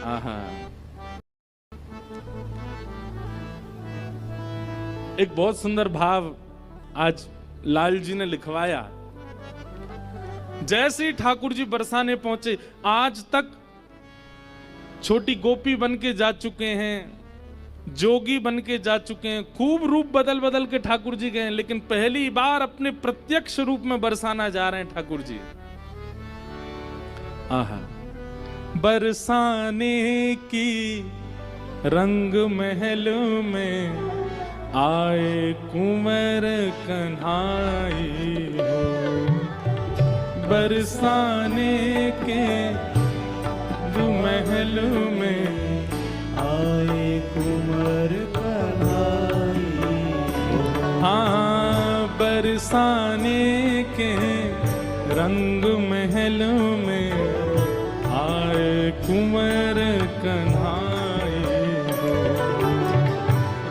आहा। एक बहुत सुंदर भाव आज लाल जी ने लिखवाया। जैसे ही ठाकुर जी बरसाने पहुंचे, आज तक छोटी गोपी बन के जा चुके हैं, जोगी बन के जा चुके हैं, खूब रूप बदल बदल के ठाकुर जी गए, लेकिन पहली बार अपने प्रत्यक्ष रूप में बरसाना जा रहे हैं ठाकुर जी। आहा। बरसाने की रंग महल में आए कुंवर कन्हाई हो, बरसाने के महल में आए कुंवर कन्हाई। हाँ, बरसाने के रंग महल में आए कुंवर कन्हाई हो,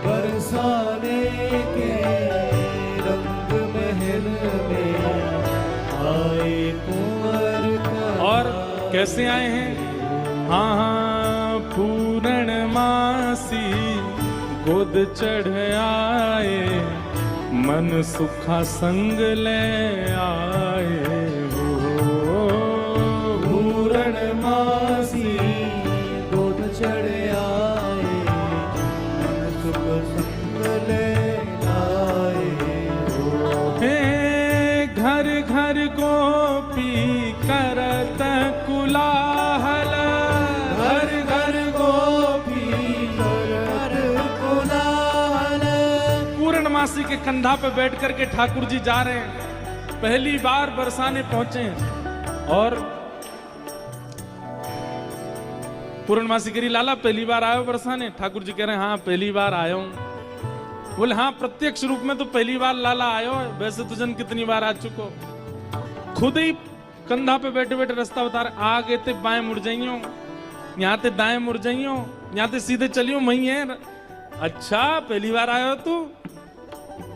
बरसाने के रंग महल में आए कुंवर कन्हाई। और कैसे आए हैं? हाँ हाँ, पूर्णमासी गोद चढ़ आए, मन सुखा संग ले आए हो, पूर्णमासी गोद चढ़ आए, मन सुख संग ले आए हो। हे घर घर गोपी करत कुलाहल, घर घर गोपी करत कुलाहल। पूर्णमासी के कंधा पे बैठ करके ठाकुर जी जा रहे हैं, पहली बार बरसाने पहुंचे हैं। और पूर्णमासी कह रही, लाला पहली बार आए हो बरसाने? ठाकुर जी कह रहे हैं, हाँ पहली बार आया हूं। बोले, हाँ प्रत्यक्ष रूप में तो पहली बार लाला आयो, वैसे तो जन कितनी बार आ चुको। खुद ही कंधा पे बैठे बैठे रास्ता बता रहे, आगे ते बाएं मुड़ जाइयो, यहाँ ते दाएं मुड़ जाइयो, यहाँ ते सीधे चलियो, वही है। अच्छा पहली बार आयो तू?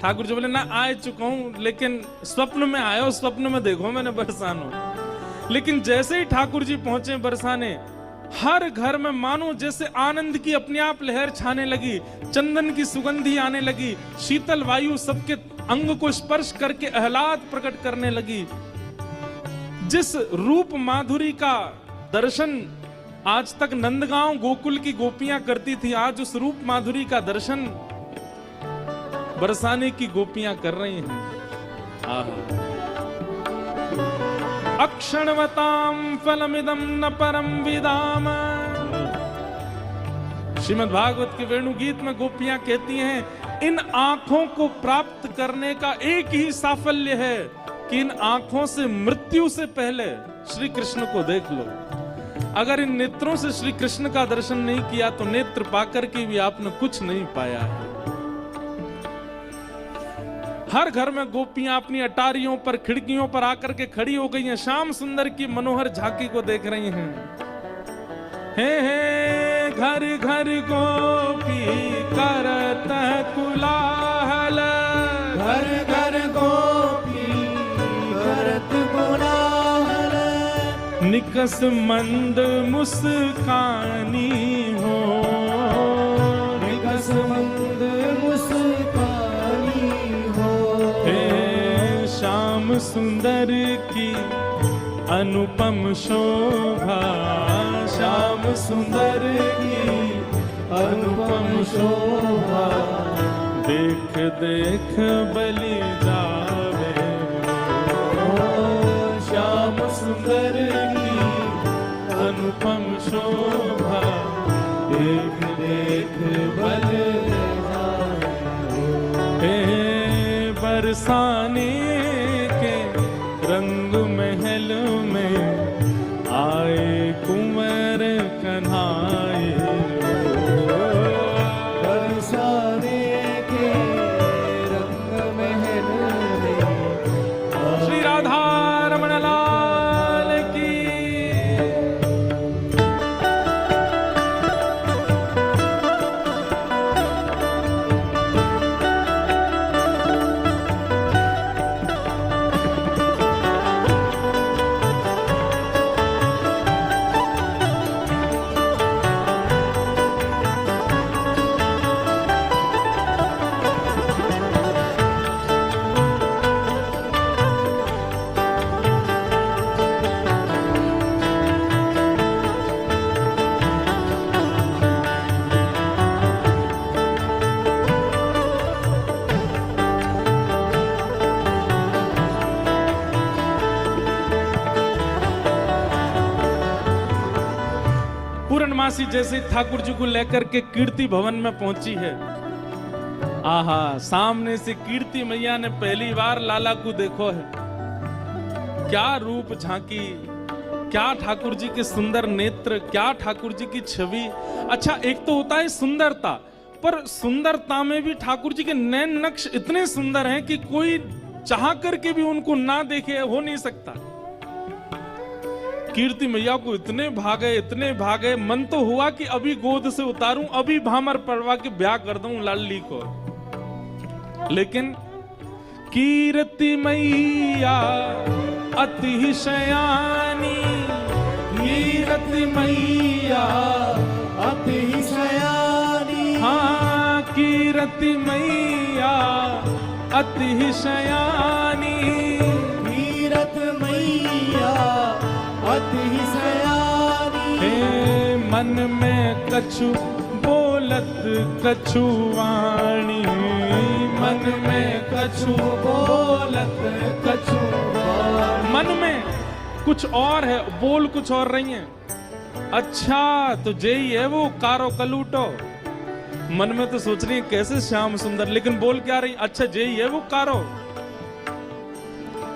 ठाकुर जी बोले, ना आ चुका हूं, लेकिन स्वप्न में आयो, स्वप्न में देखो मैंने बरसानो। लेकिन जैसे ही ठाकुर जी पहुंचे बरसाने, हर घर में मानो जैसे आनंद की अपने आप लहर छाने लगी, चंदन की सुगंधी आने लगी, शीतल वायु सबके अंग को स्पर्श करके आह्लाद प्रकट करने लगी। जिस रूप माधुरी का दर्शन आज तक नंदगांव गोकुल की गोपियां करती थी, आज उस रूप माधुरी का दर्शन बरसाने की गोपियां कर रही हैं। अक्षणवताम फलमिदं न परम विदाम। श्रीमद् भागवत के वेणु गीत में गोपियां कहती हैं, इन आंखों को प्राप्त करने का एक ही साफल्य है कि इन आंखों से मृत्यु से पहले श्री कृष्ण को देख लो। अगर इन नेत्रों से श्री कृष्ण का दर्शन नहीं किया तो नेत्र पाकर के भी आपने कुछ नहीं पाया है। हर घर में गोपियां अपनी अटारियों पर, खिड़कियों पर आकर के खड़ी हो गई हैं, श्याम सुंदर की मनोहर झांकी को देख रही हैं। हे घर घर गोपी करत कुलाहल, घर घर गोपी करत कुलाहल। निकस मंद मुस्कानी हो, निकस मंद मुस्कानी हो। हे श्याम सुंदर की अनुपम शोभा, श्याम सुंदर की अनुपम शोभा। देख देख बलि जावे, श्याम सुंदर की अनुपम शोभा। देख देख बल जावे। हे बरसाने के रंग महल में आए कुंवर कन्हाई। बरसाने के रंग महल में श्री राधा रमण लाल की। पूर्णमासी जैसे ठाकुर जी को लेकर के कीर्ति भवन में पहुंची है, आहा, सामने से कीर्ति मैया ने पहली बार लाला को देखो है। क्या रूप झांकी, क्या ठाकुर जी के सुंदर नेत्र, क्या ठाकुर जी की छवि। अच्छा, एक तो होता है सुंदरता, पर सुंदरता में भी ठाकुर जी के नैन नक्श इतने सुंदर हैं कि कोई चाह करके भी उनको ना देखे हो नहीं सकता। कीर्ति मैया को इतने भागे, मन तो हुआ कि अभी गोद से उतारूं, अभी भामर पड़वा के ब्याह कर दूं लाली को। लेकिन कीर्ति मैया अति शयानी, कीर्ति मैया अति शयानी, हाँ, कीर्ति मैया अति शयानी, कीर्ति मैया अति शयानी। हे मन में कछु बोलत कछु वाणी, मन में कछु बोलत कछु वाणी। मन में कुछ और है, बोल कुछ और रही है। अच्छा, तो यही है वो कारो कलूटो। मन में तो सोच रही है कैसे श्याम सुंदर, लेकिन बोल क्या रही, अच्छा यही है वो कारो।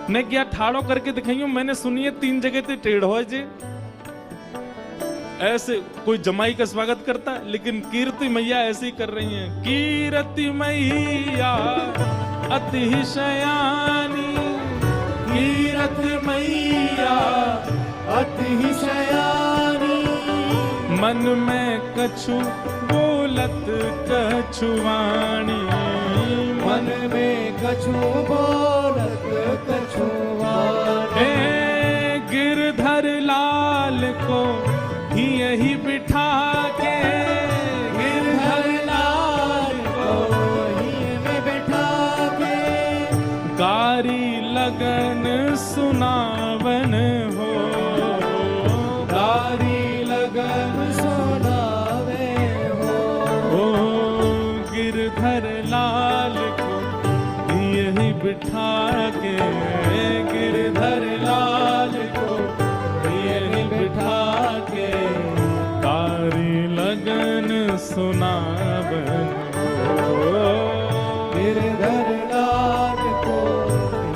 ने क्या ठाड़ो करके दिखाइयो, मैंने सुनी है 3 जगह ते टेढ़ो है जी। ऐसे कोई जमाई का स्वागत करता है, लेकिन कीर्ति मैया ऐसे ही कर रही हैं। कीर्ति मैया अति शयानी, कीर्ति मैया अति शयानी, मन में कछु बोलत कछु वाणी, मन में कछु बोलत कछु वाणी। हे गिरधर लाल को यही बिठा के, गिरधर लाल को यहीं में बिठा के, कारी लगन सुनावन हो, कारी लगन सुनावे हो। ओ गिरधर लाल को यही बिठा के, गिरधर लाल को यही बिठा के, कारी लगन सुनावन हो। गिरधर लाल को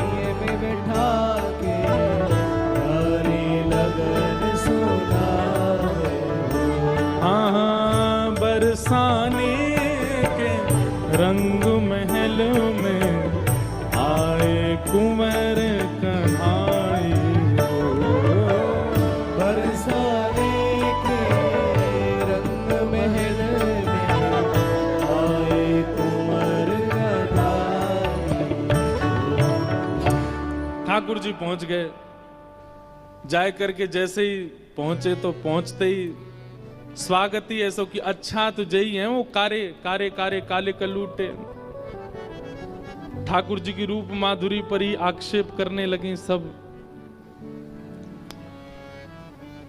यहीं में बिठा के, कारी लगन सुनावे हो। हाँ, बरसाने के रंग महल में आए कुंवर कन्हाई हो। बरसाने के रंग महल में आए कुंवर कन्हाई। ठाकुर जी पहुंच गए। जाए करके जैसे ही पहुंचे तो पहुंचते ही स्वागत ही ऐसा कि अच्छा तो जई है वो कारे कारे कारे काले कलूटे। ठाकुर जी की रूप माधुरी पर ही आक्षेप करने लगे सब।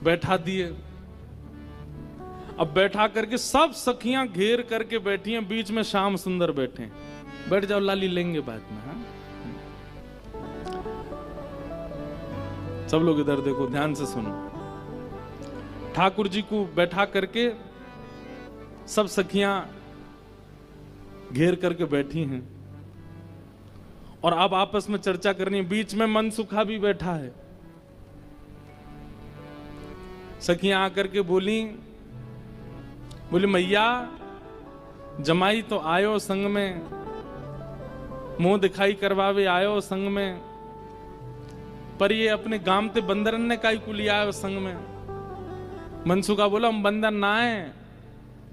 बैठा दिए। अब बैठा करके सब सखियां घेर करके बैठी हैं, बीच में श्याम सुंदर बैठे हैं। बैठ जाओ लाली, लेंगे बाद में। हाँ, सब लोग इधर देखो, ध्यान से सुनो। ठाकुर जी को बैठा करके सब सखियां घेर करके बैठी हैं और अब आपस में चर्चा करनी है। बीच में मनसुखा भी बैठा है। सखियां आकर के बोली मैया, जमाई तो आयो संग में, मुंह दिखाई करवावे आयो संग में, पर ये अपने गांव ते बंदरन ने काई को लिया आयो संग में। मनसुखा बोला, हम बंदर ना है,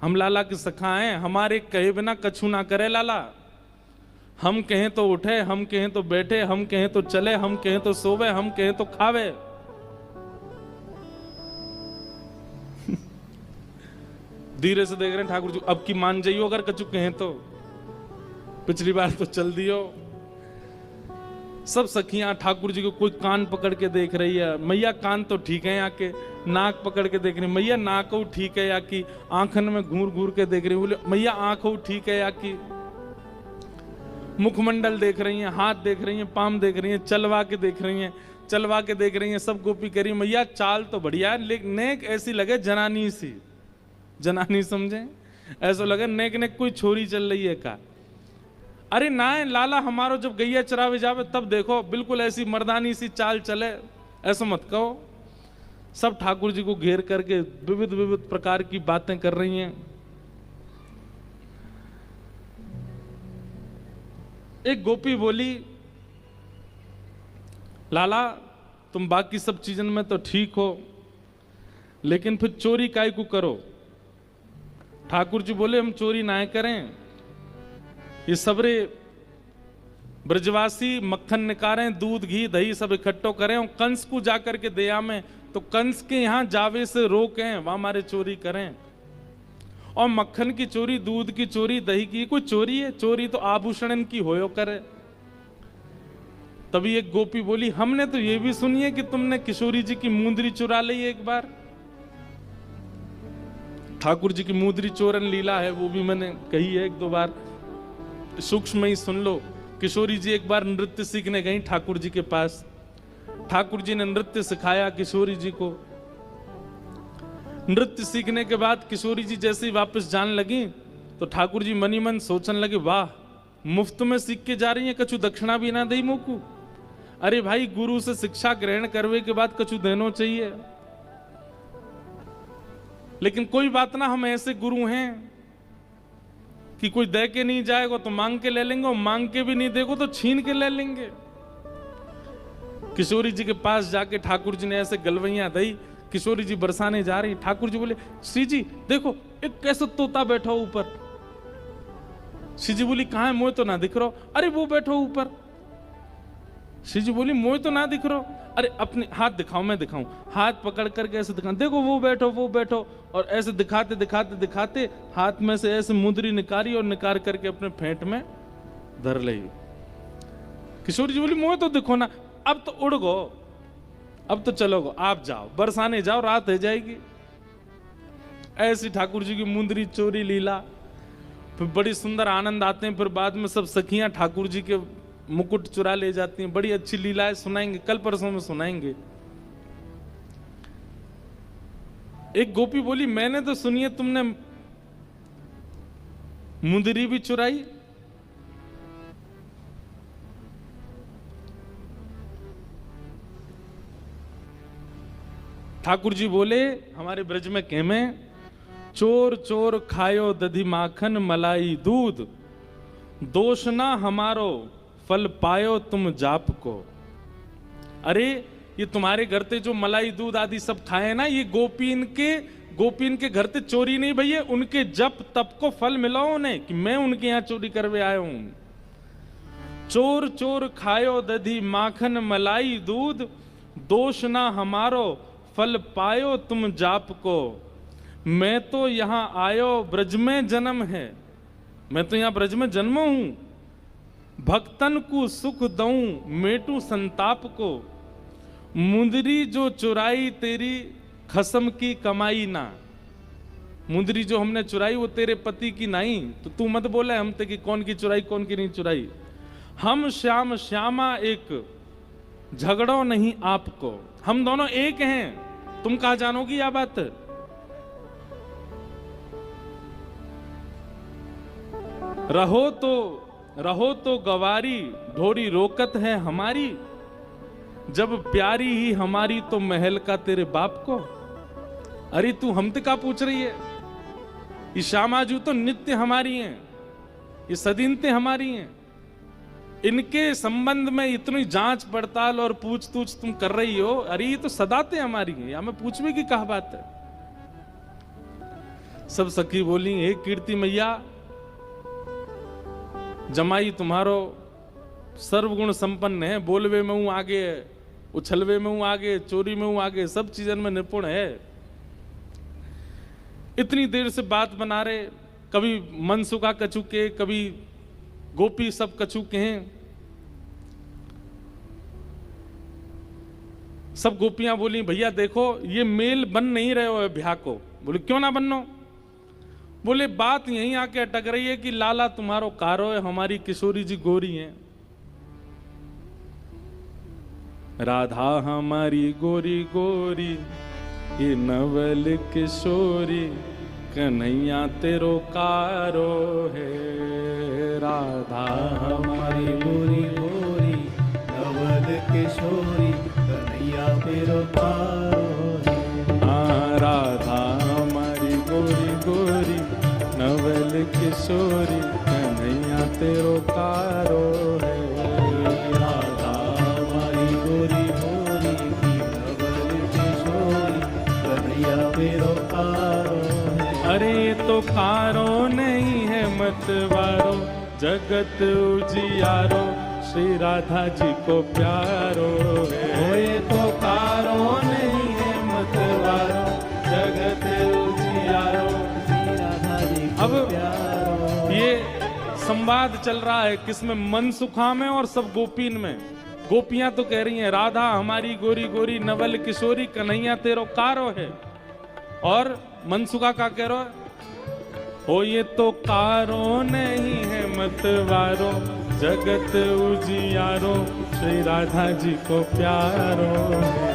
हम लाला के सखा हैं, हमारे कहे बिना कछु ना करे लाला। हम कहें तो उठे, हम कहें तो बैठे, हम कहें तो चले, हम कहें तो सोवे, हम कहें तो खावे। धीरे से देख रहे हैं ठाकुर जी, अब की मान जाइयो अगर कछु कहें तो। पिछली बार तो चल दियो। सब सखियां ठाकुर जी को कोई कान पकड़ के देख रही है। मैया कान तो ठीक है, या के नाक पकड़ के देख रही, मैया नाक हो ठीक है, या कि आंखन में घूर घूर के देख रही। बोले मैया आंख हो ठीक है, या कि मुखमंडल देख रही हैं, हाथ देख रही हैं, पाम देख रही हैं, चलवा के देख रही हैं। चलवा के देख रही हैं। सब गोपी कह रही मैया चाल तो बढ़िया है, लेकिन नेक ऐसी लगे जनानी सी, जनानी समझे, ऐसा लगे नेक नेक कोई छोरी चल रही है का। अरे ना लाला हमारो जब गैया चरावे जावे तब देखो बिल्कुल ऐसी मर्दानी सी चाल चले, ऐसा मत कहो। सब ठाकुर जी को घेर करके विविध विविध प्रकार की बातें कर रही हैं। एक गोपी बोली लाला तुम बाकी सब चीजन में तो ठीक हो, लेकिन फिर चोरी काय को करो। ठाकुर जी बोले हम चोरी ना करें, ये सबरे ब्रजवासी मक्खन निकालें, दूध घी दही सब इकट्ठो करें और कंस को जाकर के दया में, तो कंस के यहां जावे से रोकें, वहां हमारे चोरी करें। और मक्खन की चोरी, दूध की चोरी, दही की कोई चोरी है? चोरी तो आभूषण की होयो करे। तभी एक गोपी बोली हमने तो ये भी सुनी है कि तुमने किशोरी जी की मुंदरी चुरा ली एक बार। ठाकुर जी की मुंदरी चोरन लीला है, वो भी मैंने कही है एक दो बार, सूक्ष्म ही सुन लो। किशोरी जी एक बार नृत्य सीखने गई ठाकुर जी के पास। ठाकुर जी ने नृत्य सिखाया किशोरी जी को। नृत्य सीखने के बाद किशोरी जी जैसे ही वापस जाने लगी तो ठाकुर जी मनी मन सोचने लगे वाह मुफ्त में सीख के जा रही है, कछु दक्षिणा भी ना दई मोकू। अरे भाई गुरु से शिक्षा ग्रहण करने के बाद कछु देना चाहिए। लेकिन कोई बात ना, हम ऐसे गुरु हैं कि कोई दे के नहीं जाएगा तो मांग के ले लेंगे, और मांग के भी नहीं देगो तो छीन के ले लेंगे। किशोरी जी के पास जाके ठाकुर जी ने ऐसे गलवैया दी। किशोरी जी बरसाने जा रही, ठाकुर जी बोले श्री जी देखो एक कैसा तोता बैठा ऊपर। श्री जी बोली कहां है? मोह तो ना दिख रहा। अरे वो बैठो ऊपर। श्री जी बोली मोह तो ना दिख रहा। अरे अपने हाथ दिखाओ, मैं दिखाऊं। हाथ पकड़ करके ऐसे दिखा, देखो वो बैठो वो बैठो। और ऐसे दिखाते दिखाते दिखाते हाथ में से ऐसे मुंदरी निकाली और निकाल करके अपने फेंट में धर ली। किशोरी जी बोली मोह तो दिखो ना, अब तो उड़ गो, अब तो चलो गो, आप जाओ बरसाने जाओ, रात हो जाएगी। ऐसी ठाकुर जी की मुंदरी चोरी लीला। फिर बड़ी सुंदर आनंद आते हैं। फिर बाद में सब सखियां ठाकुर जी के मुकुट चुरा ले जाती हैं। बड़ी अच्छी लीलाएं सुनाएंगे, कल परसों में सुनाएंगे। एक गोपी बोली मैंने तो सुनी है तुमने मुंदरी भी चुराई। ठाकुर जी बोले हमारे ब्रज में कहमे चोर चोर खायो दधी माखन मलाई दूध, दोष ना हमारो फल पायो तुम जाप को। अरे ये तुम्हारे घर ते जो मलाई दूध आदि सब खाए ना, ये गोपीन के घर ते चोरी नहीं भैया, उनके जप तप को फल मिला उन्हें कि मैं उनके यहां चोरी करवे आया हूं। चोर चोर खायो दधी माखन मलाई दूध, दोष ना हमारो फल पायो तुम जाप को। मैं तो यहां आयो ब्रज में जन्म है, मैं तो यहां ब्रज में जन्म हूं। भक्तन को सुख दऊं मेटू संताप को, मुंदरी जो चुराई तेरी खसम की कमाई ना। मुंदरी जो हमने चुराई वो तेरे पति की नहीं, तो तू मत बोले हम ते कि कौन की चुराई कौन की नहीं चुराई। हम श्याम श्यामा एक झगड़ो नहीं आपको, हम दोनों एक हैं, तुम कहा जानोगी यह बात। रहो तो गवारी ढोरी रोकत है हमारी, जब प्यारी ही हमारी तो महल का तेरे बाप को। अरे तू हमसे का पूछ रही है? ये श्यामाजू तो नित्य हमारी हैं, ये सदीनते हमारी हैं। इनके संबंध में इतनी जांच पड़ताल और पूछ तूछ तुम कर रही हो, अरे ये तो सदाते हमारी हैं, या मैं पूछने की कहा बात है। सब सखी बोली हे कीर्ति मैया, जमाई तुम्हारो सर्वगुण संपन्न है, बोलवे में हूं आगे, उछलवे में हूं आगे, चोरी में हूं आगे, सब चीजन में निपुण है। इतनी देर से बात बना रहे, कभी मनसुखा कछु के, कभी गोपी सब कछु के हैं। सब गोपियां बोली भैया देखो ये मेल बन नहीं रहे हो ब्याह को। बोले क्यों ना बननो? बोले बात यहीं आके अटक रही है कि लाला तुम्हारो कारो है, हमारी किशोरी जी गोरी हैं। राधा हमारी गोरी गोरी ये नवल किशोरी कन्हैया तेरो कारो है। राधा हमारी गोरी गोरी नवल किशोरी कन्हैया तेरो कारो है। हाँ, राधा हमारी गोरी गोरी नवल किशोरी कन्हैया तेरो कारो है। राधा हमारी गोरी गोरी नवल किशोरी कन्हैया तेरो कारो है। अरे तो कारो नहीं है मतवारो जगत उजियारो श्री राधा जी को प्यारो है। ये तो कारो नहीं है मतवारो जगत उजियारो श्री राधा जी को अब प्यारो। ये संवाद चल रहा है किसमें, मनसुखा में और सब गोपीन में। गोपियां तो कह रही हैं राधा हमारी गोरी गोरी नवल किशोरी कन्हैया तेरो कारो है, और मनसुखा का कह रहा है हो ये तो कारो नहीं है मतवारो जगत उजियारो श्री राधा जी को प्यारो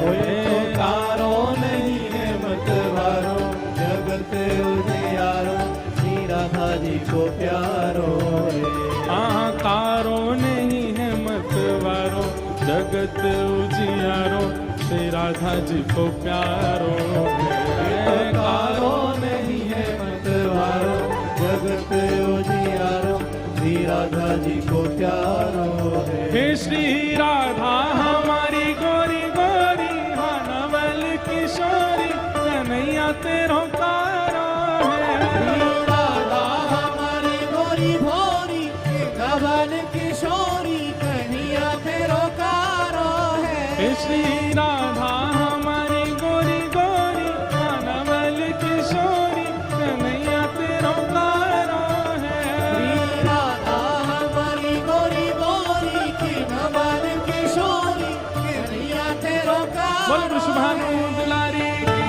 हो ये तो कारो नहीं है मतवारो जगत उजियारो श्री राधा जी को प्यारो है। हाँ, कारो नहीं है मतवारो जगत उजियारो श्री राधा जी को प्यारो है। कारो नहीं है मतवारो जगत उजियारो श्री राधा जी को प्यारो है। हे श्री राधा हमारी गोरी गोरी हाँ नवल किशोरी कन्हैया तेरो कारो है। राधा हमारी गोरी भोरी नवल किशोरी कन्हैया तेरो कारो है। हे श्री राधा हमारी गोरी गोरी हाँ नवल किशोरी कन्हैया तेरो कारो है। राधा हमारी गोरी गोरी की नवल किशोरी कन्हैया तेरो कारो। बोल वृषभानु दुलारी की।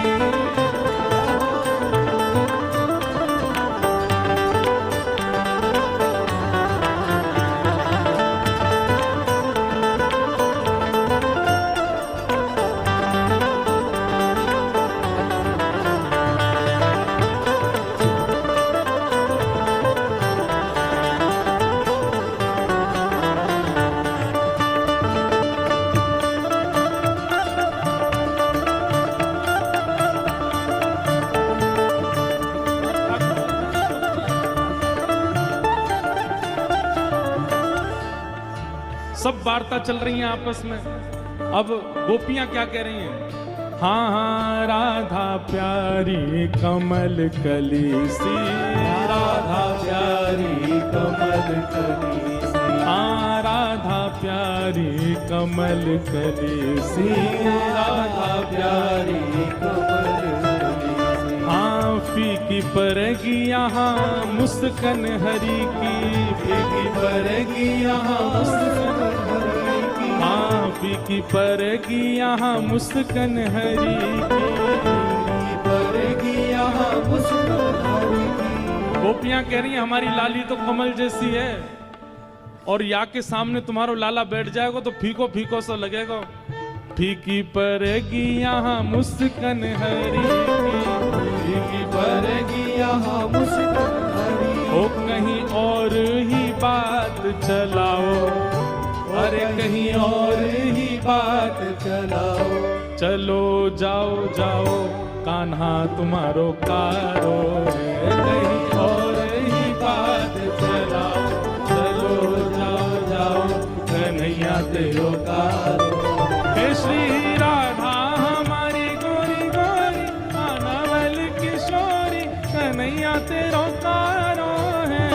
सब वार्ता चल रही है आपस में। अब गोपियां क्या कह रही हैं, हाँ हाँ राधा प्यारी कमल कली सी, राधा प्यारी कमल कली सी, हाँ राधा प्यारी कमल कली सी, राधा प्यारी कमल कली सी। हाँ फीकी परेगी यहाँ मुस्कन हरी की, फीकी परेगी यहाँ मुस्कान हरी की, हाँ फीकी परेगी यहाँ मुस्कन हरी की, फीकी परेगी यहाँ मुस्कान हरी की। गोपियां कह रही हैं हमारी लाली तो कमल जैसी है, और या के सामने तुम्हारो लाला बैठ जाएगा तो फीको फीको सा लगेगा। फीकी परेगी यहाँ मुस्कन हरी की, फीकी परेगी यहाँ मुस्कान हरी की। ओ कहीं और ही बात चलाओ, अरे कहीं और ही बात चलाओ, चलो जाओ जाओ कान्हा तुम्हारो कारो है। कहीं और ही बात चलाओ, चलो जाओ जाओ कन्हैया तेरो कारो। हे श्री राधा हमारी गोरी गोरी नवल किशोरी कन्हैया तेरो कारो है।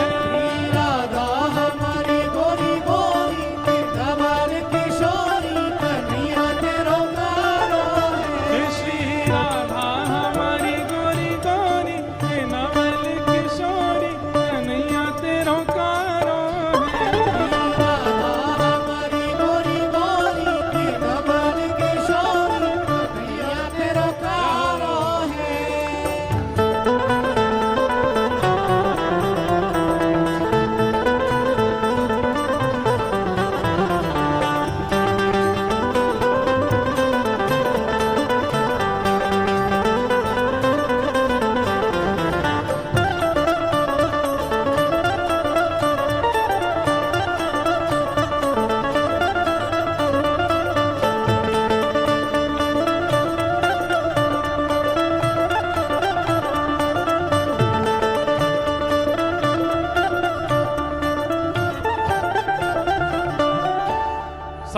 राधा हमारी गोरी गोरी नवल किशोरी कन्हैया तेरो कारो है। हे श्री राधा हमारी गोरी गोरी नवल किशोरी कन्हैया तेरो कारो है। राधा हमारी गोरी गोरी नवल किशोरी कन्हैया तेरो कारो है।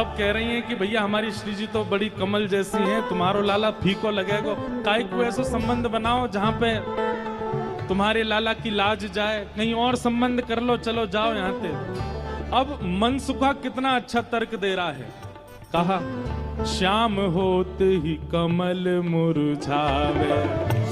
सब कह रही हैं कि भैया हमारी श्री जी तो बड़ी कमल जैसी हैं, तुम्हारो लाला फीको लगेगा, काहे को ऐसा संबंध बनाओ जहां पे तुम्हारे लाला की लाज जाए, कहीं और संबंध कर लो, चलो जाओ यहाँ से। अब मनसुखा कितना अच्छा तर्क दे रहा है, कहा श्याम होत ही कमल मुरझावे,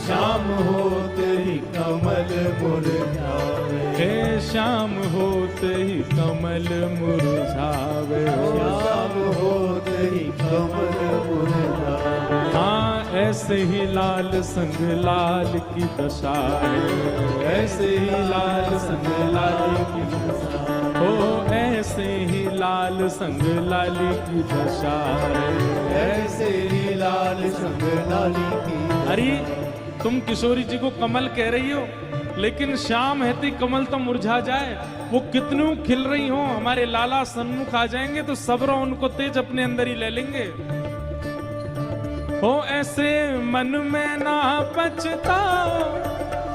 श्याम होत ही कमल मुरझावे, हे श्याम होत ही कमल मुरझावे, श्याम होत ही कमल मुरझावे। हाँ ऐसे ही लाल संग लाल की दशा है, ऐसे ही लाल संग लाल की दशा हो, ऐसे ही लाल संग लाली की दशा है, ऐसे ही लाल संग लाली की। अरे तुम किशोरी जी को कमल कह रही हो, लेकिन शाम हेती कमल तो मुरझा जाए, वो कितनू खिल रही हो, हमारे लाला सन्मुख आ जाएंगे तो सबरो उनको तेज अपने अंदर ही ले लेंगे। हो ऐसे मन में ना पछताओ,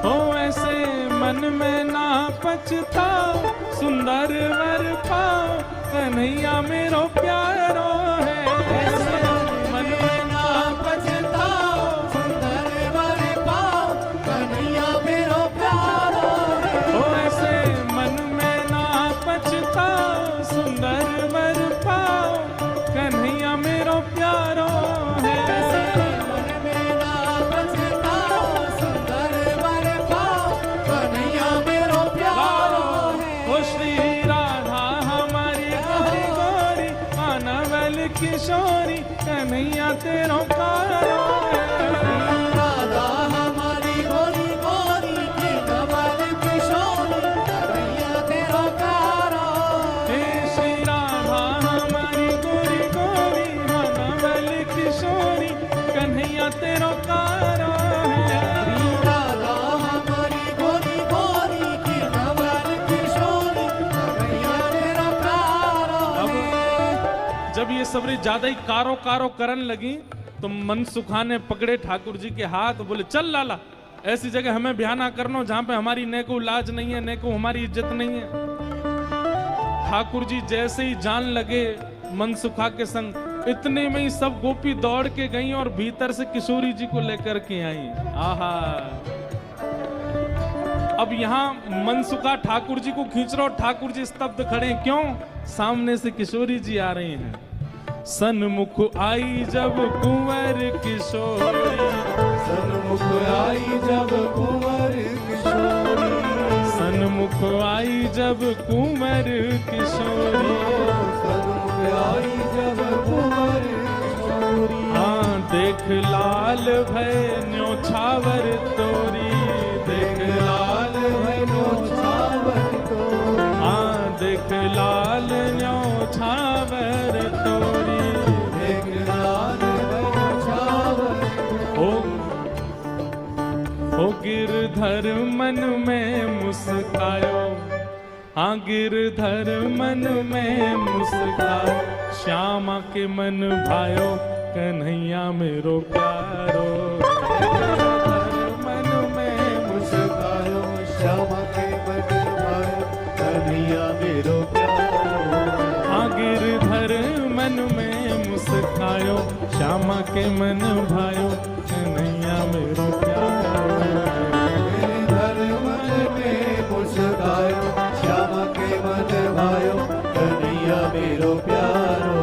हो ऐसे मन में ना पछताओ, सुंदर वर पाओ कन्हैया मेरो प्यारो है। ऐसे मन में ना पछताओ, सुंदर वर पाओ कन्हैया मेरो प्यारो है। हो ऐसे मन में ना पछताओ, सुंदर वर पाओ कन्हैया मेरो प्यारो है। मन में ना पछताओ, सुंदर वर पाओ कन्हैया मेरो प्यारो है। हो श्री राधा हमारी गोरी गोरी, मानवल किशोरी कन्हैया तेरो प्यारो है। राधा हमारी गोरी गोरी की कमल किशोरी कन्हैया तेरो प्यारो है। हे श्री राधा हमारी गोरी गोरी, मानवल किशोरी कन्हैया तेरो प्यारो है। राधा हमारी गोरी गोरी की कमल किशोरी कन्हैया तेरो प्यारो है। जब ये सबरी ज्यादा ही कारो कारो करन लगी तो मनसुखा ने पकड़े ठाकुर जी के हाथ, बोले चल लाला, ऐसी जगह हमें ब्याह ना करना जहां पे हमारी ने को लाज नहीं है, ने को हमारी इज्जत नहीं है। ठाकुर जी जैसे ही जान लगे मनसुखा के संग, इतने में ही सब गोपी दौड़ के गई और भीतर से किशोरी जी को लेकर के आई। आहा, अब यहाँ मनसुखा ठाकुर जी को खींच रहा और ठाकुर जी स्तब्ध खड़े हैं। क्यों? सामने से किशोरी जी आ रही हैं। सन्मुख आई जब कुंवर किशोरी, सन्मुख आई जब कुंवर किशोरी, सन्मुख आई जब कुंवर किशोरी, सन्मुख आई जब कुंवर किशोरी। हाँ देख लाल भय न्योछावर तोरी, देख लाल भय न्योछावर तोरी, हाँ देख लाल न्योछावर तोरी, देख लाल भय न्योछावर ओ गिरधर मन में मुस्कायो, हाँ गिरधर मन में मुस्कायो, श्यामा के मन भायो कन्हैया मेरो प्यारो। गिरधर मन में मुस्कायो, श्यामा के मन भायो कन्हैया मेरो प्यारो। हाँ गिरधर मन में मुस्कायो, श्यामा के मन भायो कन्हैया मेरो प्यारो। गिरधर मन में मुस्कायो, श्यामा के मन भायो कन्हैया मेरो प्यारो।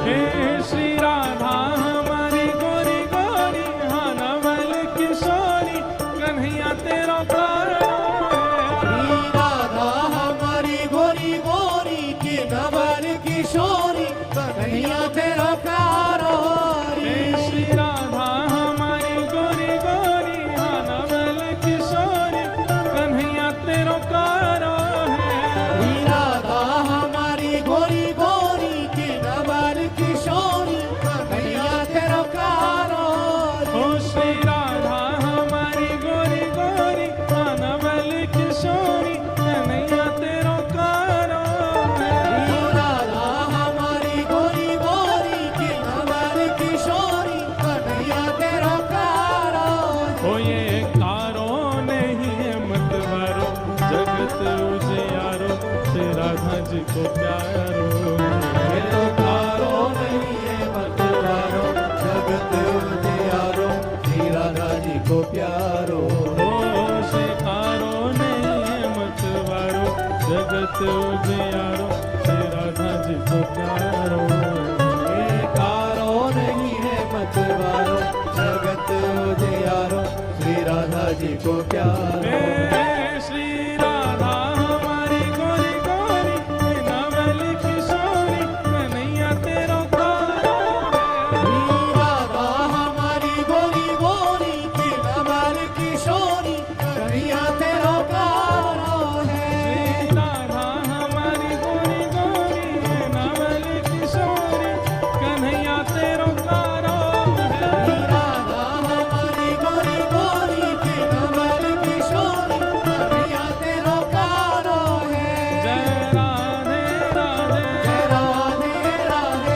हे श्री राधा हमारी गोरी गोरी, हाँ नवल किशोरी कन्हैया तेरा प्यारो है। राधा हमारी गोरी गोरी की नवल किशोरी कन्हैया तेरा प्यारो हे है। श्री राधा हमारी गोरी गोरी, हाँ नवल किशोरी कन्हैया तेरा प्यारो है। राधा हमारी गोरी गोरी की नवल किशोरी कन्हैया तेरा प्यारो है। हो श्री राधा हमारी गोरी गोरी, हाँ नवल किशोरी कन्हैया तेरा प्यारो है। राधा हमारी गोरी गोरी की नवल किशोरी कन्हैया तेरा प्यारो है। हो ये कारो नहीं है मतवारो, जगत उजियारो श्री राधा जी को प्यारो। ये तो कारो जगत उजियारो श्री राधा जी को प्यारो। ये कारो नहीं है मतवारो, जगत उजियारो श्री राधा जी को प्यारो। श्री राधा हमारी गोरी गोरी नवल किशोरी कन्हैया तेरो कारो है। श्री राधा हमारी गोरी गोरी की नवल किशोरी कन्हैया तेरो कारो है। श्री राधा हमारी गोरी गोरी नवल किशोरी कन्हैया तेरो कारो है। श्री राधा हमारी गोरी गोरी की नवल किशोरी कन्हैया तेरो कारो है। जय राधे राधे जय राधे राधे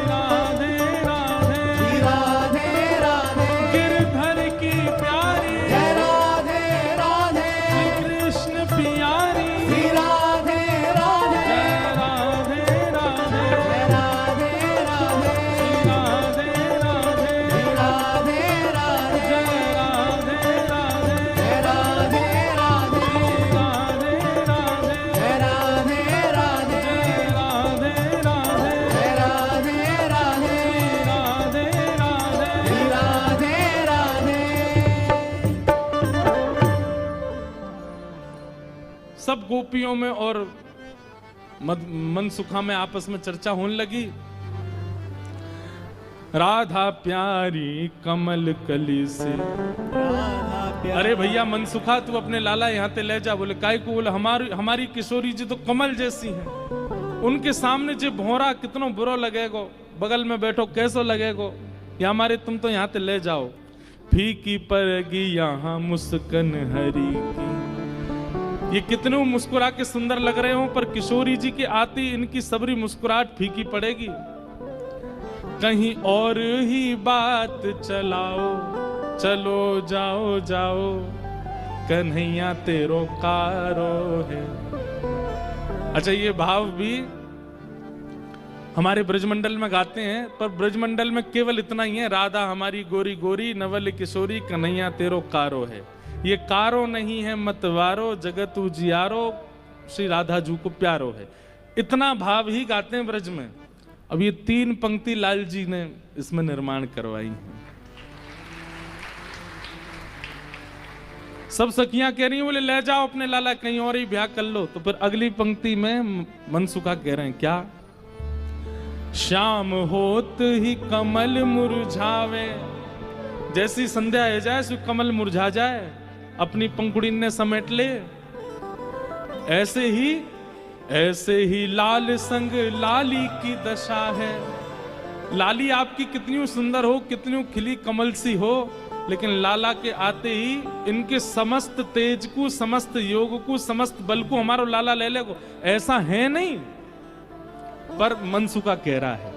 राधे राधे श्री राधे राधे गिरधर की प्यारी जय राधे राधे कृष्ण प्यारी श्री राधे राधे जय राधे राधे जय राधे राधे राधे राधे श्री राधे राधे जय राधे राधे जय राधे राधे राधे राधे जय राधे राधे जय राधे राधे जय राधे राधे राधे राधे श्री राधे राधे। सब गोपियों में और मनसुखा में आपस में चर्चा होने लगी। राधा प्यारी कमल कली से। अरे भैया मनसुखा तू अपने लाला यहाँ ते ले जा। बोले काय को? बोले हमारी किशोरी जी तो कमल जैसी हैं। उनके सामने जो भौरा कितनो बुरा लगेगो, बगल में बैठो कैसो लगेगो। या हमारे तुम तो यहाँ ते ले जाओ। फीकी पड़ेगी यहाँ मुस्कन हरी की। ये कितने मुस्कुरा के सुंदर लग रहे हो, पर किशोरी जी के आती इनकी सबरी मुस्कुराहट फीकी पड़ेगी। कहीं और ही बात चलाओ, चलो जाओ जाओ कन्हैया तेरो कारो है। अच्छा, ये भाव भी हमारे ब्रजमंडल में गाते हैं, पर ब्रजमंडल में केवल इतना ही है, राधा हमारी गोरी गोरी नवल किशोरी कन्हैया तेरो कारो है। ये कारो नहीं है मतवारो, जगत उजियारो श्री राधा जी को प्यारो है। इतना भाव ही गाते हैं ब्रज में। अब ये 3 पंक्ति लाल जी ने इसमें निर्माण करवाई है। सब सखियां कह रही हैं, बोले ले जाओ अपने लाला कहीं और ही ब्याह कर लो। तो फिर अगली पंक्ति में मनसुखा कह रहे हैं क्या? शाम होत ही कमल मुरझावे। जैसी संध्या हो जाए सो कमल मुरझा जाए, अपनी पंखुड़ी ने समेट ले। ऐसे ही लाल संग लाली की दशा है। लाली आपकी कितनी सुंदर हो, कितनी खिली कमल सी हो, लेकिन लाला के आते ही इनके समस्त तेज को, समस्त योग को, समस्त बल को हमारो लाला ले लेगो। ऐसा है नहीं। पर मनसुखा कह रहा है,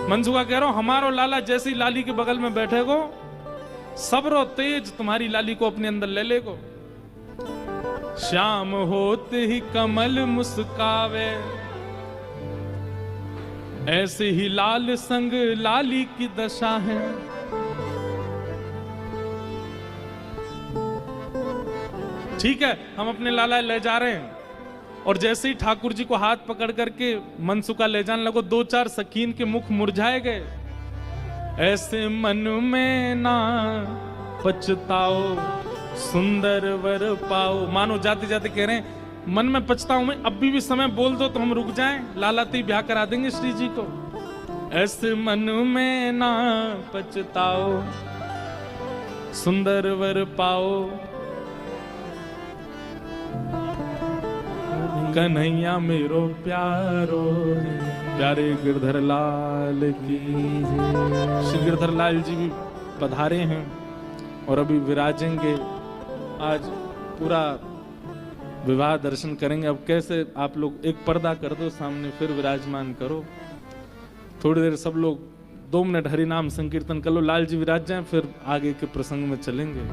मनसुखा कह रहा हूं, हमारो लाला जैसी लाली के बगल में बैठेगो, सबरो तेज तुम्हारी लाली को अपने अंदर ले लेगो। श्याम होते ही कमल मुस्कावे, ऐसे ही लाल संग लाली की दशा है। ठीक है, हम अपने लाला ले जा रहे हैं। और जैसे ही ठाकुर जी को हाथ पकड़ करके मनसुखा ले जाने लगो, 2-4 सखीन के मुख मुरझाए गए। ऐसे मन में ना पछताओ, सुंदर वर पाओ। मानो जाते जाते कह रहे हैं, मन में पछताऊं मैं, अभी भी समय बोल दो तो हम रुक जाएं, लाला तो ब्याह करा देंगे श्री जी को। ऐसे मन में ना पछताओ, सुंदर वर पाओ, कन्हैया मेरो प्यारो। प्यारे गिरधर लाल की जय। श्री गिरधर लाल जी भी पधारे हैं और अभी विराजेंगे। आज पूरा विवाह दर्शन करेंगे। अब कैसे आप लोग एक पर्दा कर दो सामने, फिर विराजमान करो। थोड़ी देर सब लोग 2 मिनट हरि नाम संकीर्तन कर लो, लाल जी विराज जाएं, फिर आगे के प्रसंग में चलेंगे।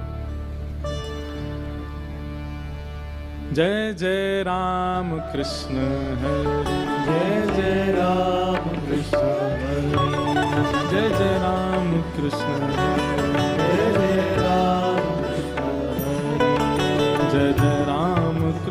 जय जय राम कृष्ण हरि, जय जय राम कृष्ण हरि, जय जय राम कृष्ण हरि, जय जय राम कृष्ण हरि, जय जय राम कृष्ण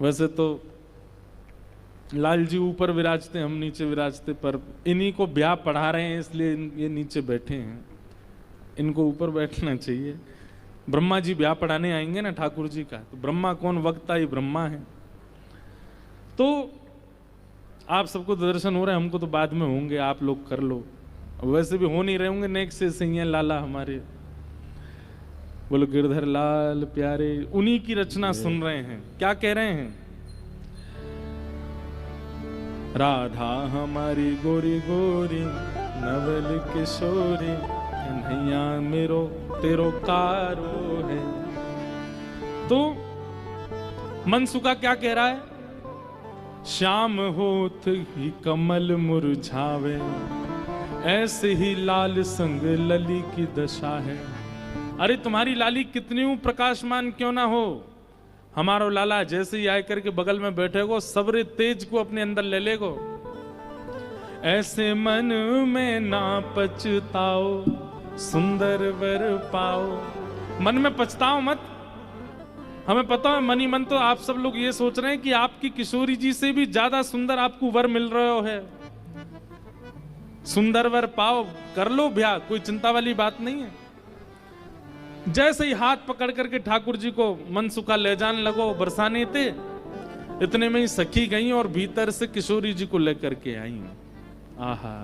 वैसे तो लाल जी ऊपर विराजते, हम नीचे विराजते, पर इन्हीं को ब्याह पढ़ा रहे हैं इसलिए ये नीचे बैठे हैं, इनको ऊपर बैठना चाहिए। ब्रह्मा जी ब्याह पढ़ाने आएंगे ना ठाकुर जी का, तो ब्रह्मा कौन, वक्ता ही ब्रह्मा है। तो आप सबको दर्शन हो रहे हैं, हमको तो बाद में होंगे, आप लोग कर लो, वैसे भी हो नहीं रहे होंगे, नेक्स्ट से सही है लाला हमारे। बोलो गिरधर लाल प्यारे, उन्हीं की रचना सुन रहे हैं। क्या कह रहे हैं? राधा हमारी गोरी गोरी नवल किशोरी, कन्हैया मेरो तेरो कारो है। तो मनसुखा क्या कह रहा है? श्याम होत ही कमल मुरझावे, ऐसे ही लाल संग लली की दशा है। अरे तुम्हारी लाली कितनी प्रकाशमान क्यों ना हो, हमारो लाला जैसे ही आकर के बगल में बैठेगो, सबरे तेज को अपने अंदर ले लेगो। ऐसे मन में ना पछताओ, सुंदर वर पाओ। मन में पछताओ मत। हमें पता है मन ही मन तो आप सब लोग ये सोच रहे हैं कि आपकी किशोरी जी से भी ज्यादा सुंदर आपको वर मिल रहा है। सुंदर वर पाओ, कर लो ब्याह, कोई चिंता वाली बात नहीं है। जैसे ही हाथ पकड़ करके ठाकुर जी को मनसुखा ले जाने लगो, बरसाने थे, इतने में ही सखी गई और भीतर से किशोरी जी को लेकर के आई। आहा,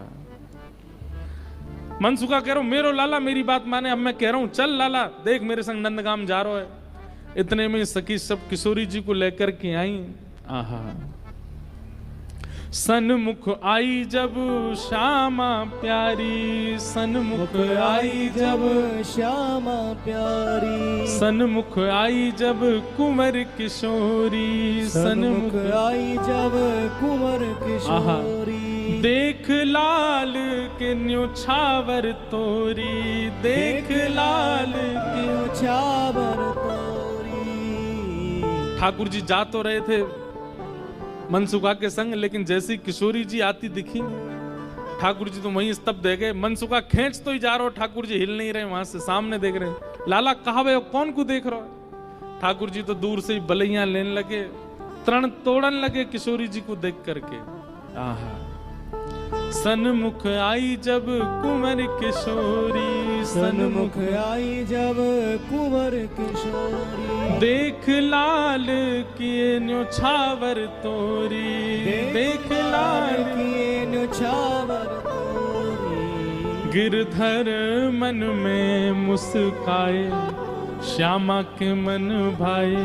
मनसुखा कह रहा हूं मेरो लाला मेरी बात माने, अब मैं कह रहा हूं चल लाला देख मेरे संग नंदगाम जा रहा है। इतने में सखी सब किशोरी जी को लेकर के आई। आहा, सन्मुख आई जब श्यामा प्यारी, सन्मुख आई जब श्यामा प्यारी, सन्मुख आई जब कुंवर किशोरी, सन्मुख आई जब कुंवर किशोरी। देख लाल के न्योछावर तोरी, देख लाल के न्योछावर तोरी। ठाकुर जी जा तो रहे थे मनसुखा के संग, लेकिन जैसी किशोरी जी आती दिखी, ठाकुर जी तो वहीं स्तब्ध रह गए। मनसुखा खींच तो ही जा रहा हो, ठाकुर जी हिल नहीं रहे, वहां से सामने देख रहे हैं। लाला कहा वे कौन को देख रहा है? ठाकुर जी तो दूर से ही बलैया लेने लगे, तरण तोड़न लगे किशोरी जी को देख करके। आहा, सन्मुख आई जब कुंवर किशोरी, सन्मुख आई जब कुंवर किशोरी। देख लाल किए न्योछावर तोरी, देख लाल किए न्योछावर तोरी। गिरधर मन में मुस्काए, श्यामा के मन भाए,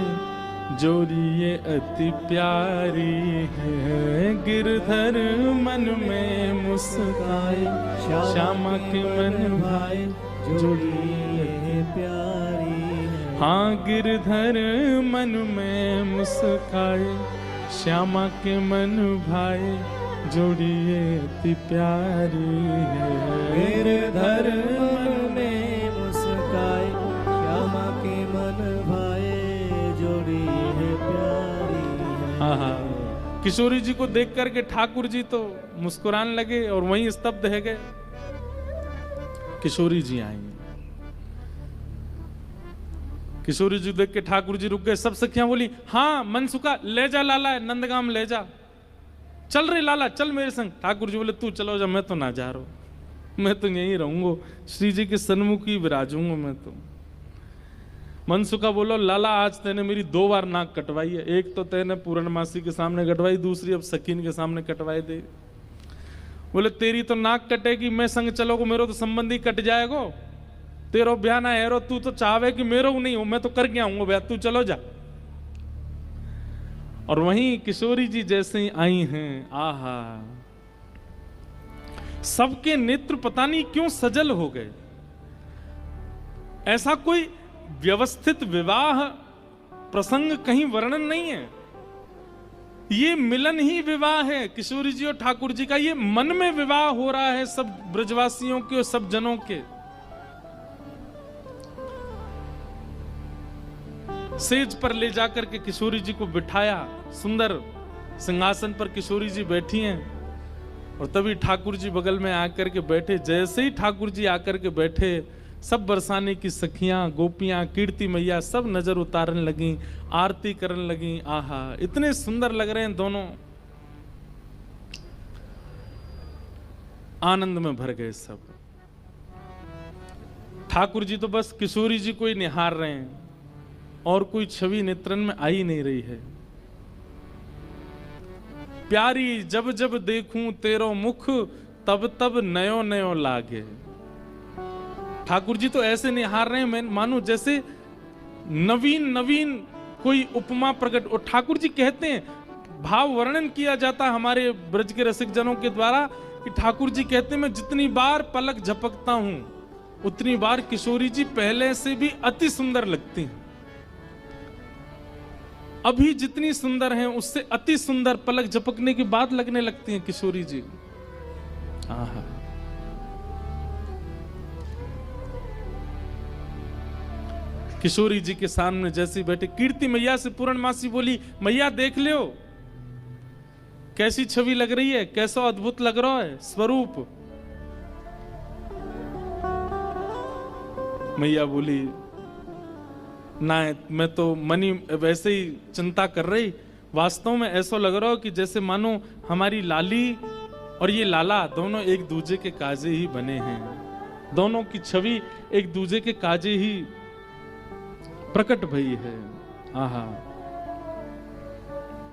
जोड़ी ये अति प्यारी है। गिरधर मन में मुस्काए, श्यामा के मन भाए, जोड़ी ये प्यारी है। हाँ गिरधर मन में मुस्काए, श्यामा के मन भाए, जोड़ी ये अति प्यारी है। गिरधर मन में मुस्काए, श्यामा के मन भाए, जोड़ी है प्यारी है। आहा, किशोरी जी को देख करके ठाकुर जी तो मुस्कुराने लगे और वहीं स्तब्ध रह गए। किशोरी जी आई, किशोरी जी देख के ठाकुर जी रुक गए। सब सखियां बोली हाँ मनसुखा ले जा लाला, नंदगाम ले जा। चल रे लाला चल मेरे संग। ठाकुर जी बोले तू चलो जा, मैं तो ना जा रहा हूं, मैं तो यहीं रहूंगा, श्री जी के सन्मुख ही विराजूंगा मैं तो। मनसुखा बोलो लाला आज तेने मेरी 2 बार नाक कटवाई है, एक तो तेने पूर्णमासी के सामने कटवाई, दूसरी अब सकीन के सामने कटवाई दे। बोले तेरी तो नाक कटेगी, मैं संग चलोगे मेरो तो संबंधी कट जाएगो, तेरो ब्याह ना हेरो, तू तो चाहे कि मेरो नहीं हो, मैं तो कर गया हूँ ब्याह, तू चलो जा। और वहीं किशोरी जी जैसे ही आई हैं, आहा सबके नेत्र पता नहीं क्यों सजल हो गए। ऐसा कोई व्यवस्थित विवाह प्रसंग कहीं वर्णन नहीं है, ये मिलन ही विवाह है किशोरी जी और ठाकुर जी का। ये मन में विवाह हो रहा है सब ब्रजवासियों के और सब जनों के। सेज पर ले जाकर के किशोरी जी को बिठाया, सुंदर सिंहासन पर किशोरी जी बैठी हैं और तभी ठाकुर जी बगल में आकर के बैठे। जैसे ही ठाकुर जी आकर के बैठे, सब बरसाने की सखियां, गोपियां, कीर्ति मैया सब नजर उतारने लगी, आरती करने लगी। आहा, इतने सुंदर लग रहे हैं दोनों, आनंद में भर गए सब। ठाकुर जी तो बस किशोरी जी को ही निहार रहे हैं और कोई छवि नेत्रन में आ ही नहीं रही है। प्यारी जब जब देखूं तेरो मुख, तब तब नयो नयो लागे। ठाकुर जी तो ऐसे निहार रहे हैं मानो जैसे नवीन नवीन कोई उपमा प्रकट। और ठाकुर जी कहते हैं, भाव वर्णन किया जाता हमारे ब्रज के रसिक जनों के द्वारा कि ठाकुर जी कहते हैं, मैं जितनी बार पलक झपकता हूं उतनी बार किशोरी जी पहले से भी अति सुंदर लगती हैं। अभी जितनी सुंदर हैं उससे अति सुंदर पलक झपकने के बाद लगने लगती हैं किशोरी जी। आहा, किशोरी जी के सामने जैसे बैठे, कीर्ति मैया से पूर्णमासी बोली, मैया देख लो कैसी छवि लग रही है, कैसा अद्भुत लग रहा है स्वरूप। मैया बोली, ना मैं तो मनी वैसे ही चिंता कर रही, वास्तव में ऐसा लग रहा हो कि जैसे मानो हमारी लाली और ये लाला दोनों एक दूजे के काजे ही बने हैं, दोनों की छवि एक दूजे के काजे ही प्रकट भई है। आहा,